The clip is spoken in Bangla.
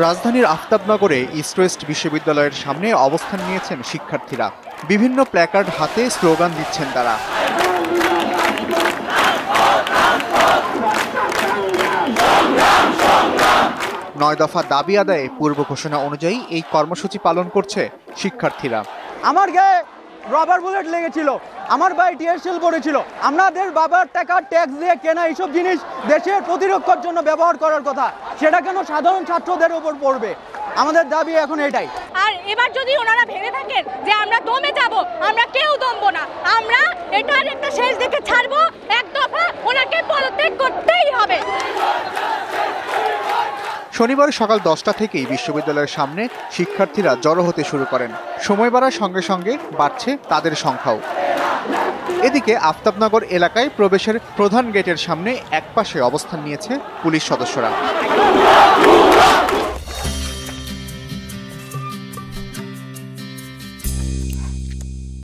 রাজধানীর আফতাবনগরে ইস্ট ওয়েস্ট বিশ্ববিদ্যালয়ের সামনে অবস্থান নিয়েছেন শিক্ষার্থীরা। বিভিন্ন প্ল্যাকার্ড হাতে স্লোগান দিচ্ছেন তারা। 9 দফা দাবি আদায়ে পূর্ব ঘোষণা অনুযায়ী এই কর্মসূচি পালন করছে শিক্ষার্থীরা। আমার গায়ে রাবার বুলেট লেগেছিল, আমার ভাই টিএসএল পড়েছিল। আমাদের বাবার টাকা ট্যাক্স দিয়ে কেনা এইসব জিনিস দেশের প্রতিরক্ষার জন্য ব্যবহার করার কথা, সেটা কেন সাধারণ ছাত্রদের উপর পড়বে? আমাদের দাবি এখন এটাই। আর এবার যদি ওনারা ভেবে থাকেন যে আমরা দমে যাব, আমরা কেউ দমবো না। আমরা এটার একটা শেষ দেখে ছাড়বো। এক দফা ওনাকে পদত্যাগ করতেই হবে। শনিবার সকাল 10টা থেকেই বিশ্ববিদ্যালয়ের সামনে শিক্ষার্থীরা জড়ো হতে শুরু করেন। সময় বাড়ার সঙ্গে সঙ্গে বাড়ছে তাদের সংখ্যাও। এদিকে আফতাবনগর এলাকায় প্রবেশের প্রধান গেটের সামনে একপাশে অবস্থান নিয়েছে পুলিশ সদস্যরা।